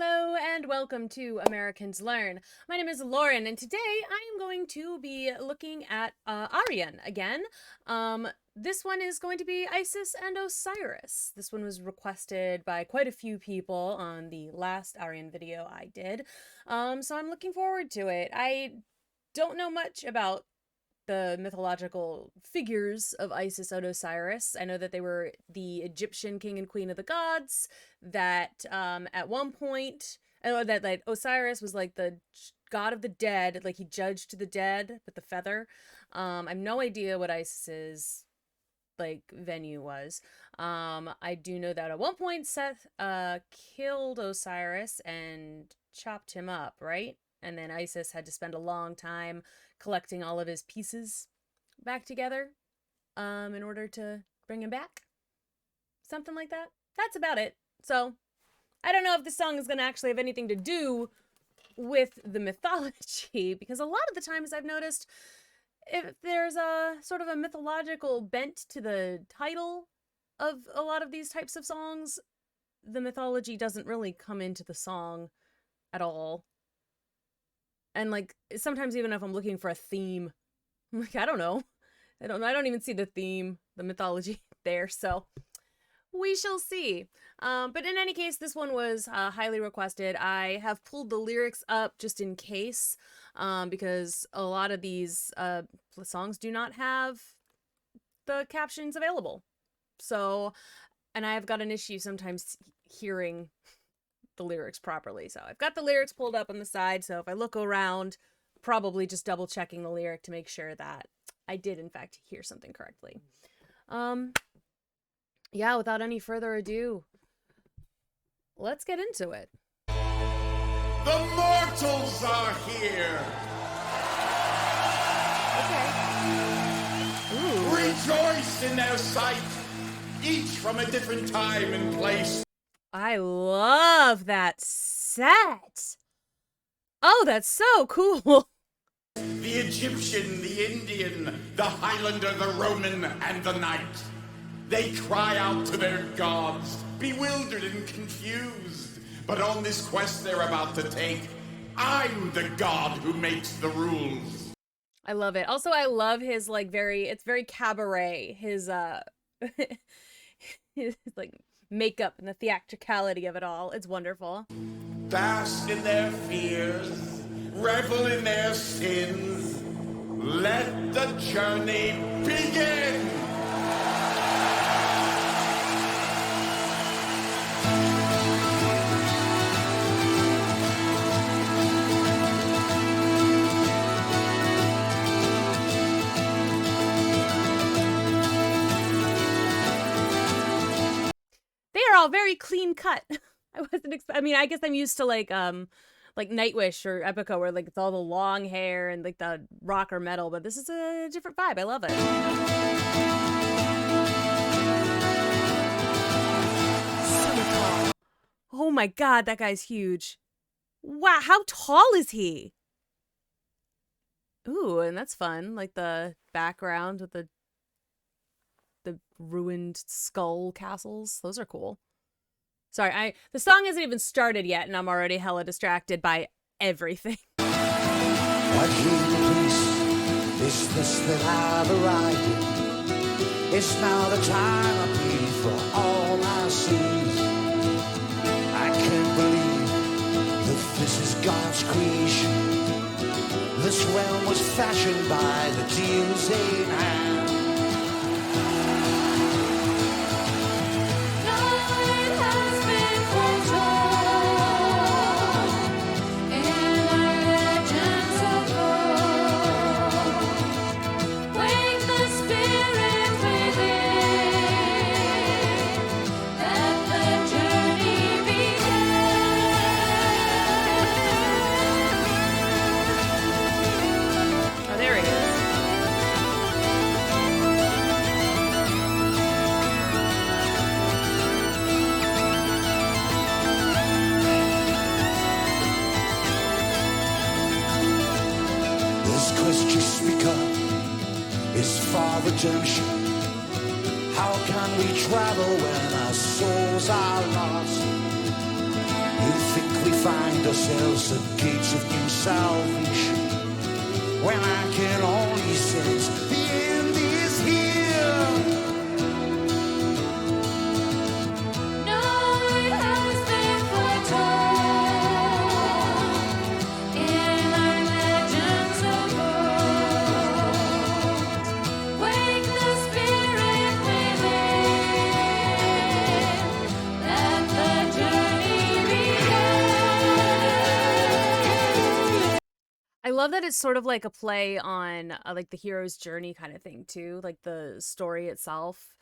Hello and welcome to Americans Learn. My name is Lauren and today I am going to be looking at Ayreon again. This one is going to be Isis and Osiris. This one was requested by quite a few people on the last Ayreon video I did. So I'm looking forward to it. I don't know much about the mythological figures of Isis and Osiris. I know that they were the Egyptian king and queen of the gods, that at one point, that Osiris was like the god of the dead, like he judged the dead with the feather. I have no idea what Isis's like venue was. I do know that at one point Seth killed Osiris and chopped him up, right? And then Isis had to spend a long time collecting all of his pieces back together in order to bring him back. Something like that. That's about it. So, I don't know if this song is going to actually have anything to do with the mythology, because a lot of the times I've noticed if there's a sort of a mythological bent to the title of a lot of these types of songs, the mythology doesn't really come into the song at all. And like sometimes even if I'm looking for a theme, I'm like, I don't know. I don't even see the theme, the mythology there, so we shall see. But in any case, this one was highly requested. I have pulled the lyrics up just in case, because a lot of these songs do not have the captions available. So, and I've got an issue sometimes hearing the lyrics properly. So I've got the lyrics pulled up on the side, so if I look around, probably just double checking the lyric to make sure that I did in fact hear something correctly. Yeah, without any further ado, let's get into it. The mortals are here. Okay. Ooh. Rejoice in their sight, each from a different time and place. I love that set. Oh, that's so cool. The Egyptian, the Indian, the Highlander, the Roman, and the Knight. They cry out to their gods, bewildered and confused. But on this quest they're about to take, I'm the god who makes the rules. I love it. Also, I love his like it's very cabaret. His his like makeup and the theatricality of it all. It's wonderful. Bask in their fears, revel in their sins. Let the journey begin. They are all very clean cut. I mean, I guess I'm used to like Nightwish or Epico where like it's all the long hair and like the rock or metal, but this is a different vibe. I love it. So tall. Oh my god, that guy's huge. Wow, how tall is he? Ooh, and that's fun. Like the background with the ruined skull castles. Those are cool. Sorry, the song hasn't even started yet, and I'm already hella distracted by everything. What human peace is this that I've arrived in? It's now the time I plead for all my sins. I can't believe that this is God's creation. This realm was fashioned by the deal's in hand. Redemption. How can we travel when our souls are lost? You think we find ourselves at gates of new salvation, when I can only sense the end is here. No, it has been foretold in our legends of old. Wake the spirit within, let the journey begin. I love that it's sort of like a play on like the hero's journey kind of thing too, like the story itself.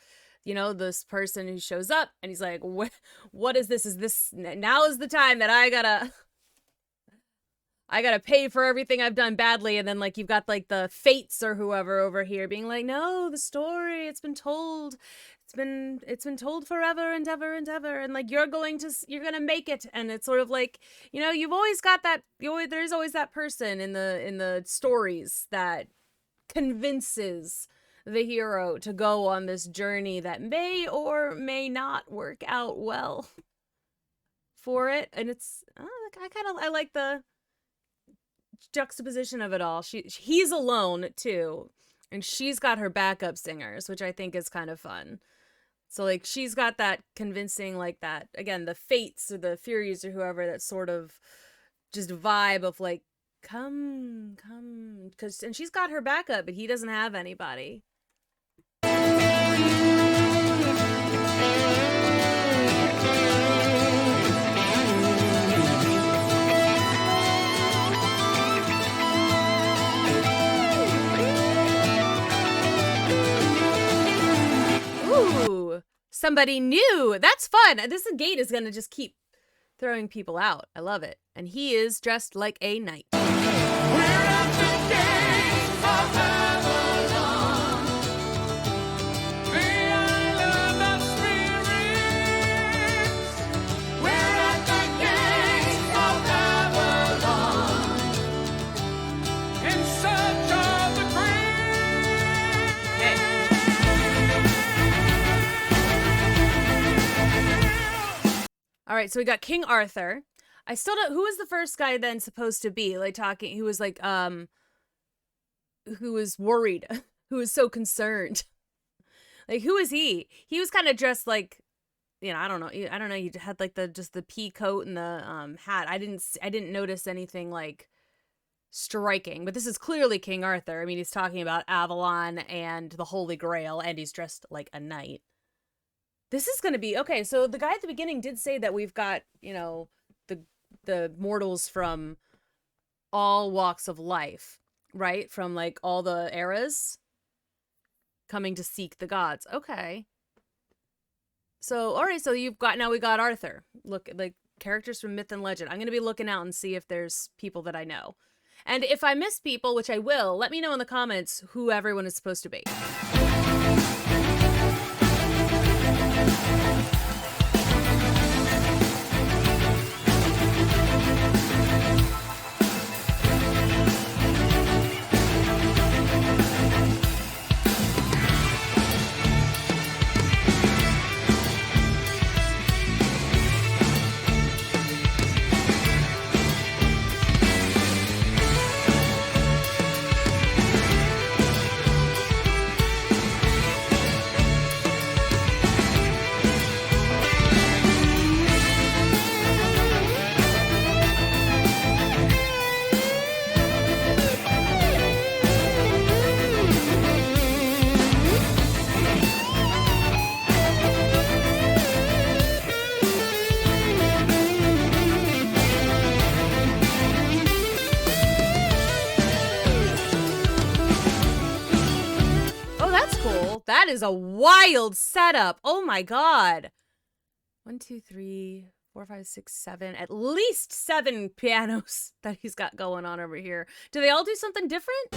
You know, this person who shows up and he's like, what is this? Is this now is the time that I gotta pay for everything I've done badly? And then like you've got like the fates or whoever over here being like, no, the story, it's been told. It's been told forever and ever and ever, and like you're gonna make it. And it's sort of like, you know, you've always got that, there's always that person in the stories that convinces the hero to go on this journey that may or may not work out well for it. And it's I like the juxtaposition of it all. He's alone too, and she's got her backup singers, which I think is kind of fun. So like she's got that convincing, like that, again, the fates or the furies or whoever, that sort of just vibe of like, come, and she's got her backup, but he doesn't have anybody. Ooh, somebody new. That's fun. This gate is gonna just keep throwing people out. I love it. And he is dressed like a knight. We're at the gate of Babylon, the island of spirits. We're at the gate of Babylon, in search of the All right, so we got King Arthur. I still don't. Who was the first guy then supposed to be like talking? Who was like who was worried? Who was so concerned? Like, who is he? He was kind of dressed like, you know, I don't know. He had like the pea coat and the hat. I didn't notice anything like striking, but this is clearly King Arthur. I mean, he's talking about Avalon and the Holy Grail, and he's dressed like a knight. This is going to be okay. So the guy at the beginning did say that we've got, you know, the mortals from all walks of life, right? From like all the eras coming to seek the gods. Okay. So, all right. So we got Arthur. Look, like characters from myth and legend. I'm going to be looking out and see if there's people that I know. And if I miss people, which I will, let me know in the comments who everyone is supposed to be. That is a wild setup. Oh my god. 1, 2, 3, 4, 5, 6, 7. At least 7 pianos that he's got going on over here. Do they all do something different?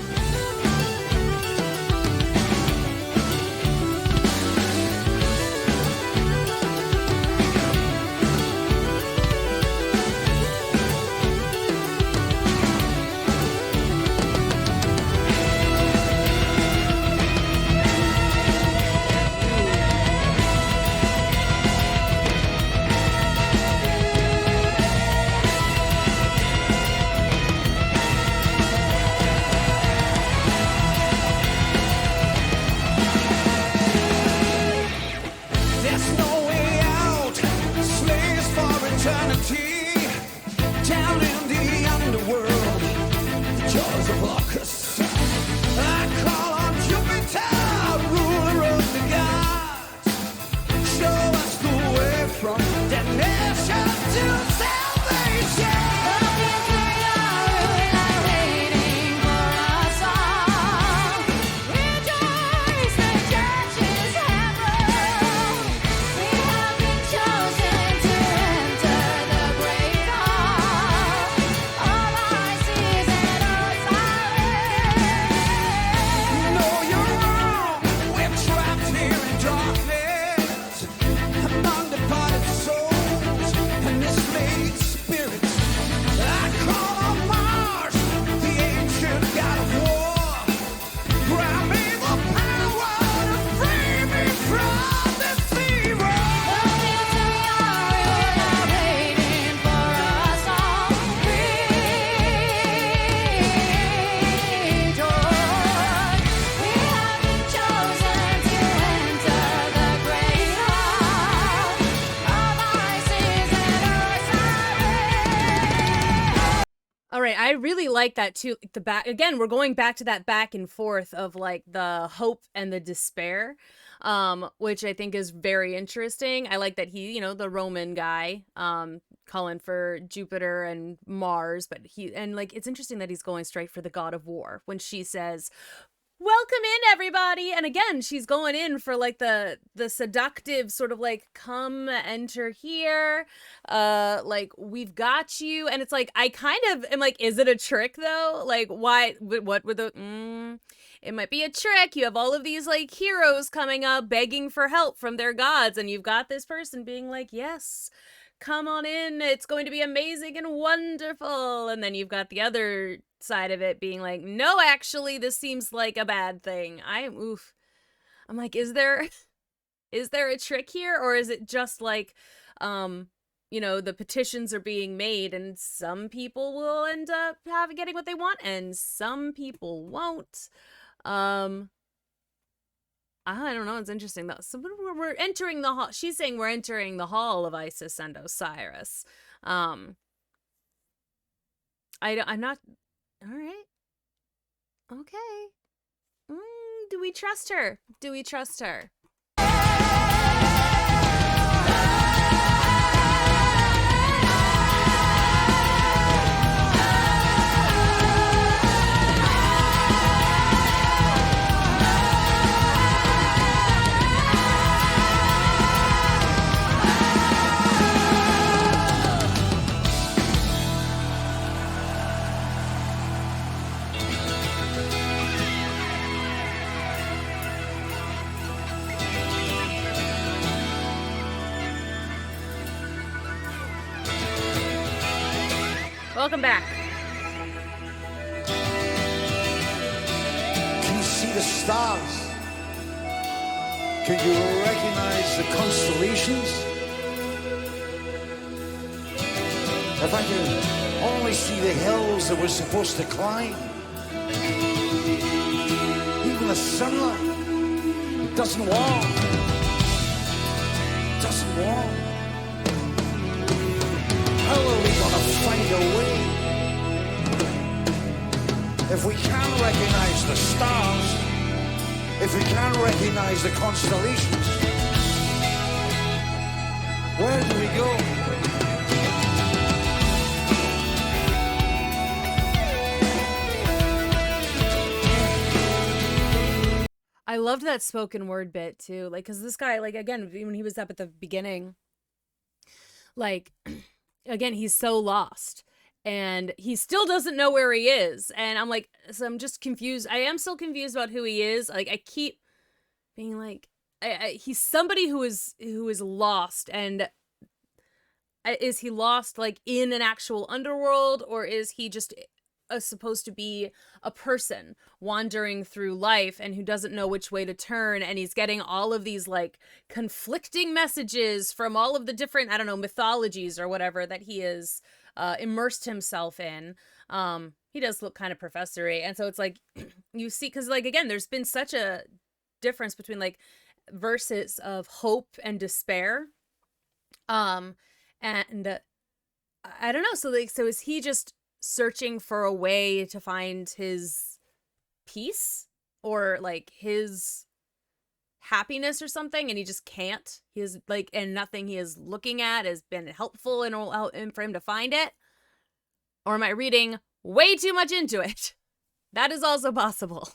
All right, I really like that too. The back again, we're going back to that back and forth of like the hope and the despair, which I think is very interesting. I like that he, the Roman guy, calling for Jupiter and Mars, but like it's interesting that he's going straight for the god of war when she says, "Welcome in, everybody." And again, she's going in for like the seductive sort of like, come enter here, like we've got you. And it's like I kind of am like, is it a trick though? Like why, what would it might be a trick. You have all of these like heroes coming up begging for help from their gods, and you've got this person being like, yes, come on in, it's going to be amazing and wonderful. And then you've got the other side of it being like, no, actually this seems like a bad thing. I'm like, is there a trick here, or is it just like the petitions are being made and some people will end up getting what they want and some people won't? I don't know. It's interesting though. So we're entering the hall. She's saying we're entering the hall of Isis and Osiris. I'm not. All right. Okay. Do we trust her? Do we trust her? Welcome back. Can you see the stars? Can you recognize the constellations? If I can only see the hills that we're supposed to climb, even the sunlight, it doesn't warm. It doesn't warm. How are we gonna find a way? If we can't recognize the stars, if we can't recognize the constellations, where do we go? I loved that spoken word bit too. Like, cause this guy, like, again, when he was up at the beginning, like, again, he's so lost and he still doesn't know where he is. And I'm like, so I'm just confused. I am still confused about who he is. Like, I keep being like, he's somebody who is lost. And is he lost like in an actual underworld, or is he just supposed to be a person wandering through life and who doesn't know which way to turn, and he's getting all of these like conflicting messages from all of the different, I don't know, mythologies or whatever that he is immersed himself in. He does look kind of professory, and so it's like you see, because like again, there's been such a difference between like verses of hope and despair, and I don't know, so like, so is he just searching for a way to find his peace or like his happiness or something, and he just can't? He is like, and nothing he is looking at has been helpful in for him to find it. Or am I reading way too much into it? That is also possible.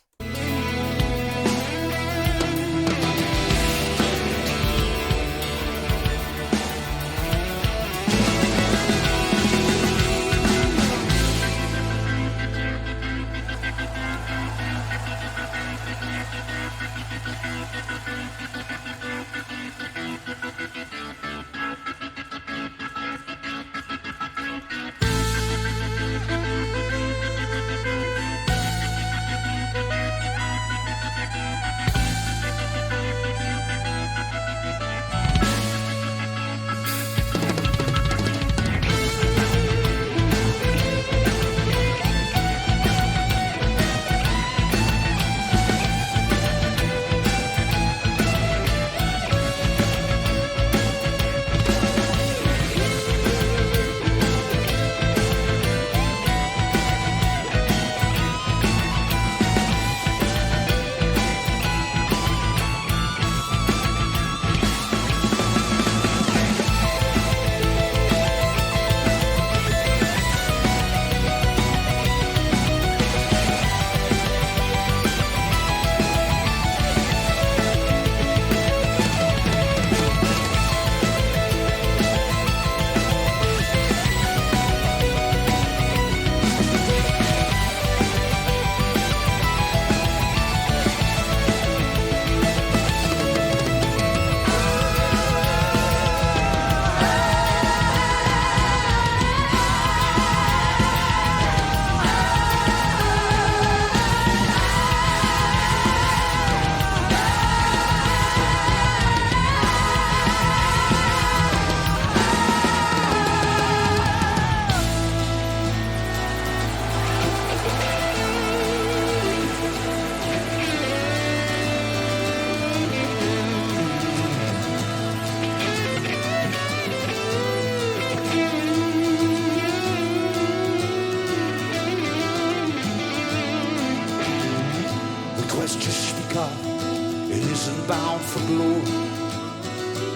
quest you speak of, it isn't bound for glory.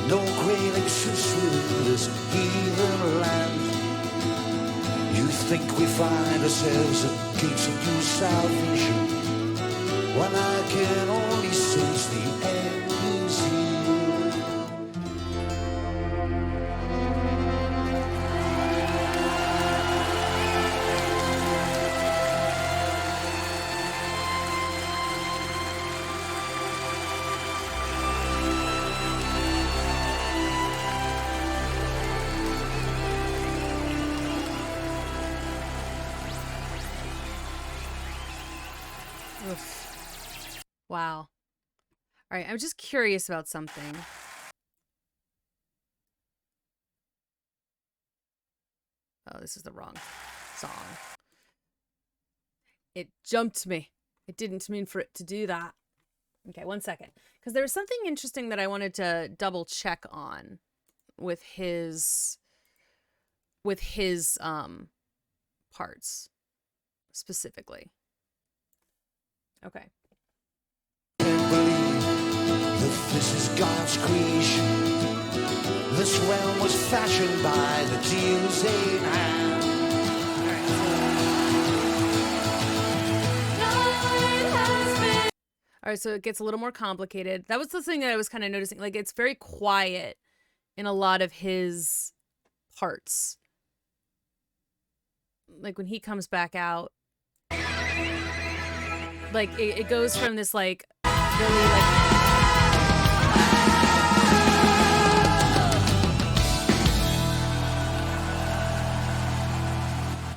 No great existence in this heathen land. You think we find ourselves at gates of new salvation, when I can only sense the end is here. Oof. Wow. All right, I'm just curious about something. Oh, this is the wrong song. It jumped me. It didn't mean for it to do that. Okay, 1 second. Because there was something interesting that I wanted to double check on with his parts specifically. Okay. Can't believe that this is God's creation. This realm was fashioned by the deal's in hand. All right, so it gets a little more complicated. That was the thing that I was kind of noticing. Like, it's very quiet in a lot of his parts. Like, when he comes back out, like, it goes from this, like, really,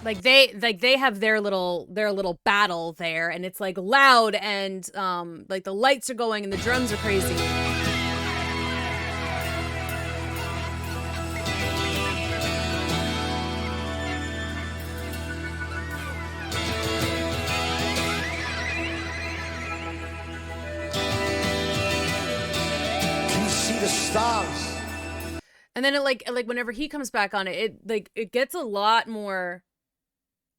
like they have their little battle there, and it's like loud, and like the lights are going and the drums are crazy. Can you see the stars? And then it like whenever he comes back on it, it gets a lot more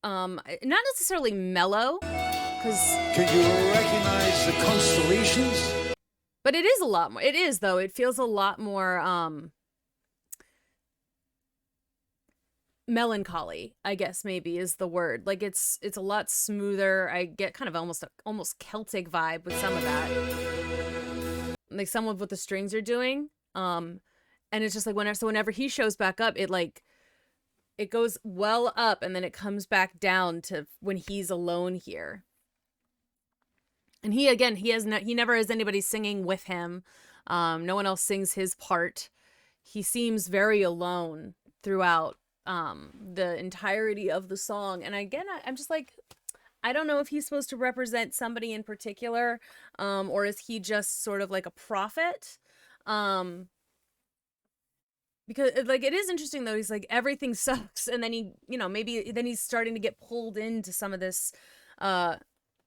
not necessarily mellow, because Can you recognize the constellations? but it is a lot more. It is, though. It feels a lot more melancholy, I guess maybe is the word. Like it's a lot smoother. I get kind of almost Celtic vibe with some of that. Like some of what the strings are doing. And it's just like whenever he shows back up, it goes well up and then it comes back down to when he's alone here. And he never has anybody singing with him. No one else sings his part. He seems very alone throughout the entirety of the song. And again, I'm just like, I don't know if he's supposed to represent somebody in particular, or is he just sort of like a prophet? Because like it is interesting though. He's like everything sucks, and then maybe then he's starting to get pulled into some of this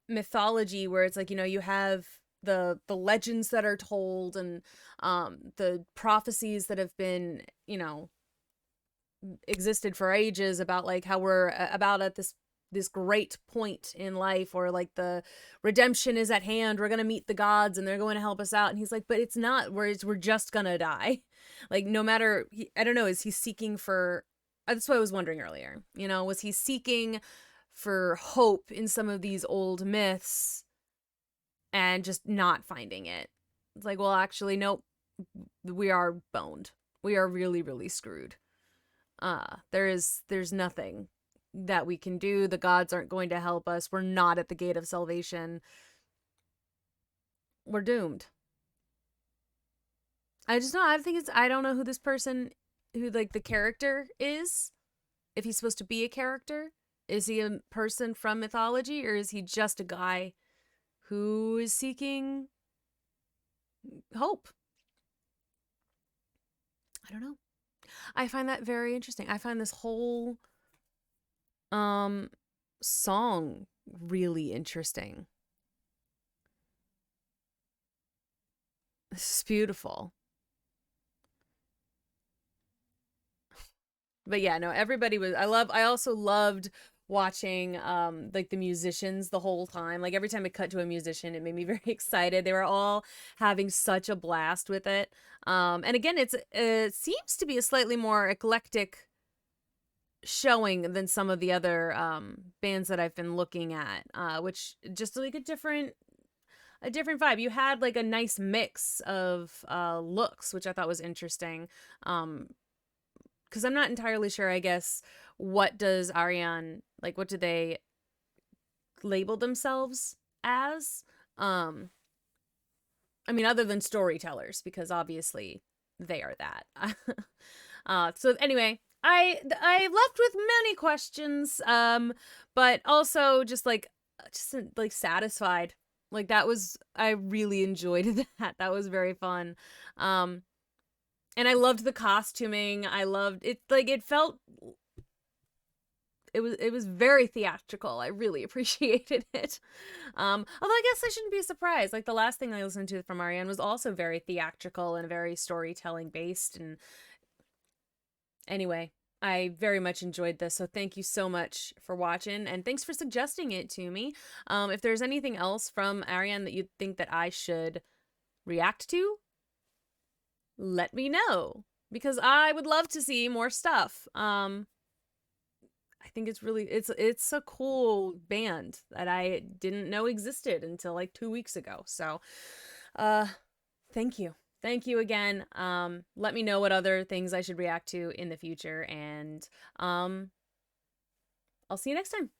mythology where it's like you have the legends that are told and the prophecies that have been existed for ages about like how we're about at this great point in life, or like the redemption is at hand, we're gonna meet the gods and they're going to help us out. And he's like, but it's not, we're just gonna die. Like no matter, I don't know, is he seeking for, that's what I was wondering earlier, was he seeking for hope in some of these old myths and just not finding it? It's like, well, actually, nope, we are boned. We are really, really screwed. There's nothing that we can do. The gods aren't going to help us. We're not at the gate of salvation. We're doomed. I don't know who this person, who like the character is, if he's supposed to be a character. Is he a person from mythology, or is he just a guy who is seeking hope? I don't know. I find that very interesting. I find this whole song really interesting. This is beautiful. But yeah, no, everybody was, I also loved watching like the musicians the whole time. Like every time it cut to a musician, it made me very excited. They were all having such a blast with it. And again, it seems to be a slightly more eclectic showing than some of the other bands that I've been looking at, which just like a different vibe. You had like a nice mix of looks, which I thought was interesting. Because I'm not entirely sure, I guess, what does Ayreon, like, what do they label themselves as? I mean, other than storytellers, because obviously they are that. So anyway, I left with many questions, but also just satisfied. Like I really enjoyed that. That was very fun. And I loved the costuming. I loved it. Like it was very theatrical. I really appreciated it. Although I guess I shouldn't be surprised. Like the last thing I listened to from Ayreon was also very theatrical and very storytelling based. And anyway, I very much enjoyed this. So thank you so much for watching, and thanks for suggesting it to me. If there's anything else from Ayreon that you think that I should react to, let me know, because I would love to see more stuff. I think it's a cool band that I didn't know existed until like 2 weeks ago. So, thank you. Thank you again. Let me know what other things I should react to in the future, and I'll see you next time.